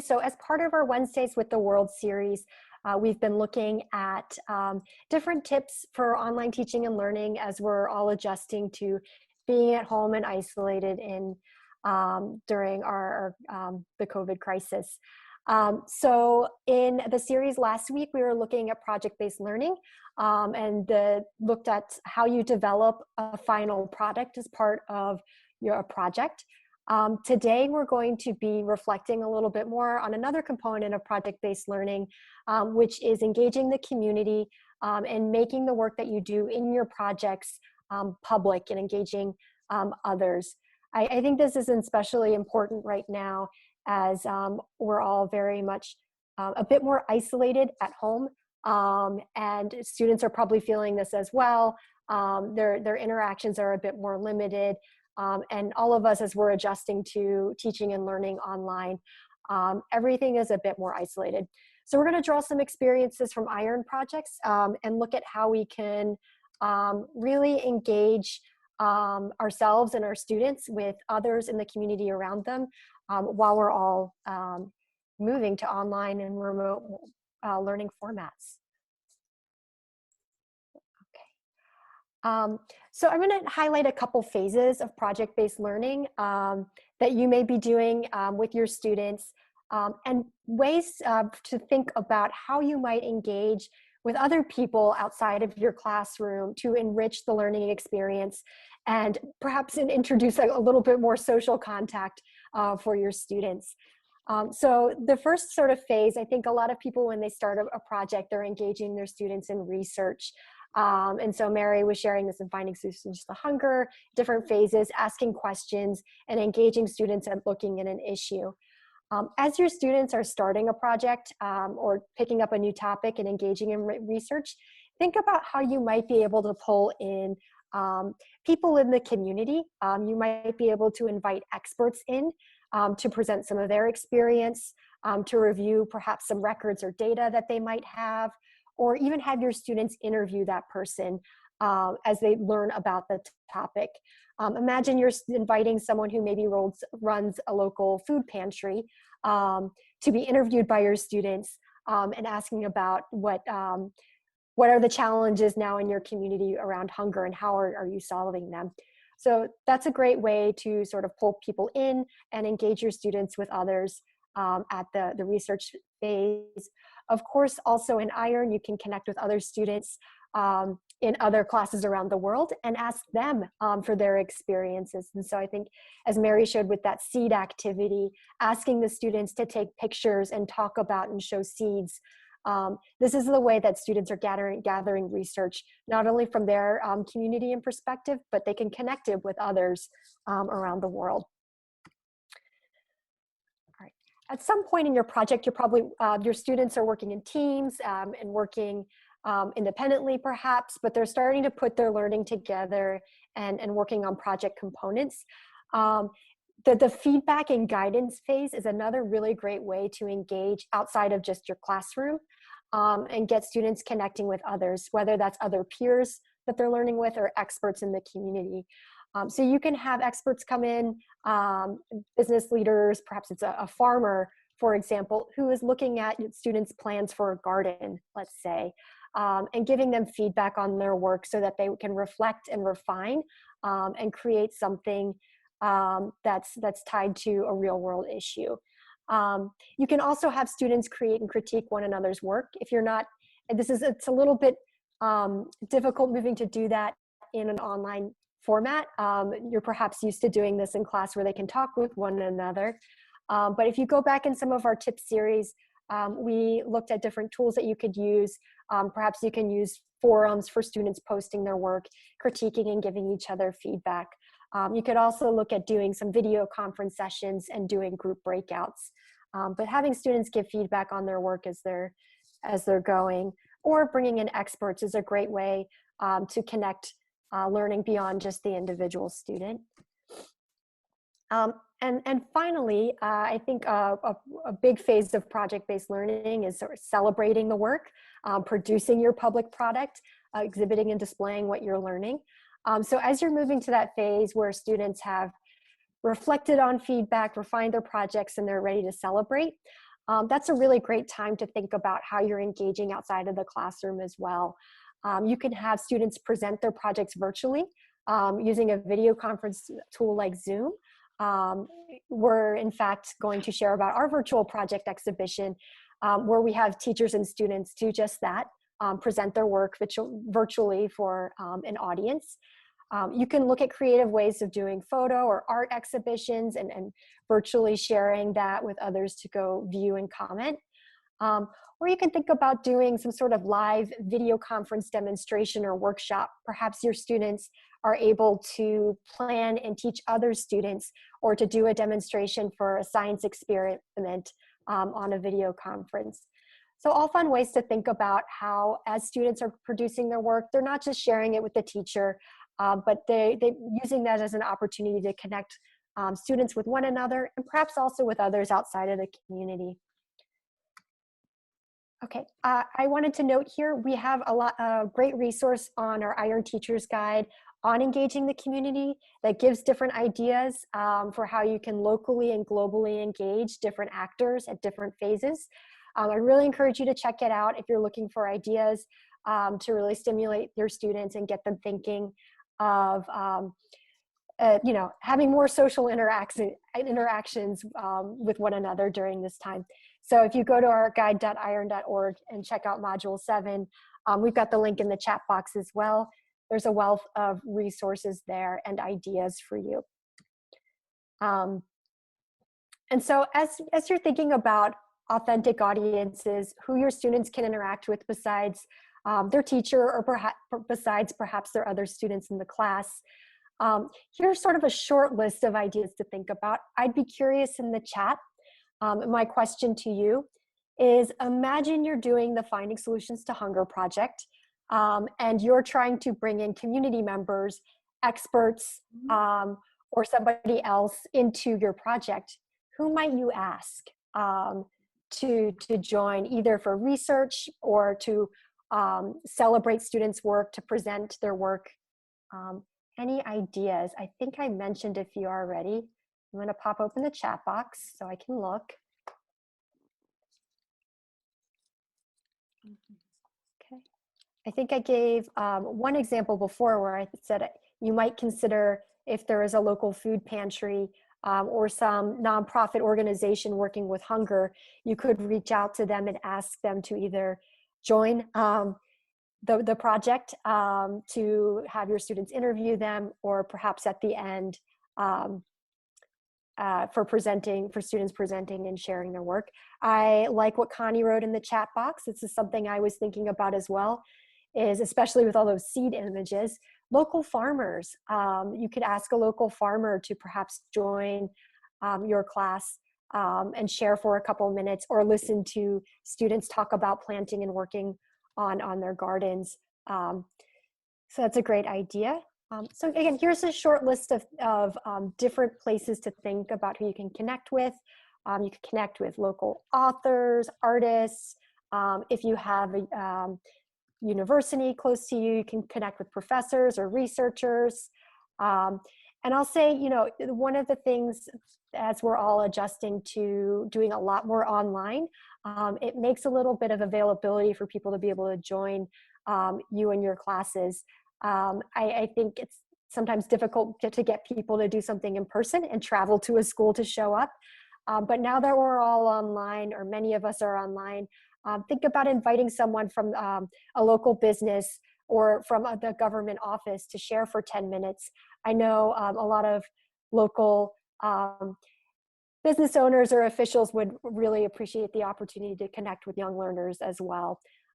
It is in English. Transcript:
So as part of our Wednesdays with the World series, we've been looking at different tips for online teaching and learning as we're all adjusting to being at home and isolated during the COVID crisis. So in the series last week, we were looking at project-based learning and looked at how you develop a final product as part of your project. Today, we're going to be reflecting a little bit more on another component of project-based learning, which is engaging the community and making the work that you do in your projects public and engaging others. I think this is especially important right now as we're all very much a bit more isolated at home, and students are probably feeling this as well. Their interactions are a bit more limited. And all of us, as we're adjusting to teaching and learning online, everything is a bit more isolated. So we're going to draw some experiences from iEARN projects and look at how we can really engage ourselves and our students with others in the community around them while we're all moving to online and remote learning formats. So I'm going to highlight a couple phases of project-based learning that you may be doing with your students and ways to think about how you might engage with other people outside of your classroom to enrich the learning experience and perhaps introduce a little bit more social contact for your students. So the first sort of phase, I think a lot of people, when they start a project, they're engaging their students in research. And so Mary was sharing this in Finding Solutions to Hunger, different phases, asking questions and engaging students and looking at an issue. As your students are starting a project or picking up a new topic and engaging in research, think about how you might be able to pull in people in the community. You might be able to invite experts in to present some of their experience, to review perhaps some records or data that they might have, or even have your students interview that person as they learn about the topic. Imagine you're inviting someone who maybe runs a local food pantry to be interviewed by your students and asking about what are the challenges now in your community around hunger and how are you solving them. So that's a great way to sort of pull people in and engage your students with others at the research phase. Of course, also in iEARN, you can connect with other students in other classes around the world and ask them for their experiences. And so I think, as Mary showed with that seed activity, asking the students to take pictures and talk about and show seeds. This is the way that students are gathering research, not only from their community and perspective, but they can connect it with others around the world. At some point in your project, you're probably, your students are working in teams and working independently perhaps, but they're starting to put their learning together and working on project components. The feedback and guidance phase is another really great way to engage outside of just your classroom and get students connecting with others, whether that's other peers that they're learning with or experts in the community. So you can have experts come in, business leaders, perhaps it's a farmer, for example, who is looking at students' plans for a garden, let's say, and giving them feedback on their work so that they can reflect and refine and create something that's tied to a real world issue. You can also have students create and critique one another's work. If you're not, and it's a little bit difficult moving to do that in an online format. You're perhaps used to doing this in class where they can talk with one another. But if you go back in some of our tip series, we looked at different tools that you could use. Perhaps you can use forums for students posting their work, critiquing and giving each other feedback. You could also look at doing some video conference sessions and doing group breakouts. But having students give feedback on their work as they're going, or bringing in experts is a great way to connect learning beyond just the individual student. And finally, I think a big phase of project-based learning is sort of celebrating the work, producing your public product, exhibiting and displaying what you're learning. So as you're moving to that phase where students have reflected on feedback, refined their projects, and they're ready to celebrate, that's a really great time to think about how you're engaging outside of the classroom as well. You can have students present their projects virtually using a video conference tool like Zoom. We're in fact going to share about our virtual project exhibition where we have teachers and students do just that, present their work virtually for an audience. You can look at creative ways of doing photo or art exhibitions and virtually sharing that with others to go view and comment. Or you can think about doing some sort of live video conference demonstration or workshop. Perhaps your students are able to plan and teach other students, or to do a demonstration for a science experiment on a video conference. So all fun ways to think about how, as students are producing their work, they're not just sharing it with the teacher, but they're using that as an opportunity to connect students with one another, and perhaps also with others outside of the community. Okay, I wanted to note here, we have a great resource on our iEARN Teacher's Guide on engaging the community that gives different ideas for how you can locally and globally engage different actors at different phases. I really encourage you to check it out if you're looking for ideas to really stimulate your students and get them thinking of having more social interactions with one another during this time. So if you go to our guide.iEARN.org and check out Module 7, we've got the link in the chat box as well. There's a wealth of resources there and ideas for you. And so as you're thinking about authentic audiences, who your students can interact with besides their teacher, or besides perhaps their other students in the class, here's sort of a short list of ideas to think about. I'd be curious in the chat. My question to you is, imagine you're doing the Finding Solutions to Hunger project, and you're trying to bring in community members, experts, or somebody else into your project. Who might you ask to join, either for research or to celebrate students' work, to present their work? Any ideas? I think I mentioned a few already. I'm going to pop open the chat box so I can look. Okay. I think I gave one example before where I said you might consider, if there is a local food pantry or some nonprofit organization working with hunger, you could reach out to them and ask them to either join the project to have your students interview them, or perhaps at the end for students presenting and sharing their work. I like what Connie wrote in the chat box. This is something I was thinking about as well, is especially with all those seed images, local farmers. You could ask a local farmer to perhaps join your class and share for a couple of minutes, or listen to students talk about planting and working on their gardens. So that's a great idea. So again, here's a short list of different places to think about who you can connect with. You can connect with local authors, artists. If you have a university close to you, you can connect with professors or researchers. And I'll say, one of the things, as we're all adjusting to doing a lot more online, it makes a little bit of availability for people to be able to join you and your classes. I think it's sometimes difficult to get people to do something in person and travel to a school to show up. But now that we're all online, or many of us are online, think about inviting someone from a local business or from the government office to share for 10 minutes. I know a lot of local business owners or officials would really appreciate the opportunity to connect with young learners as well.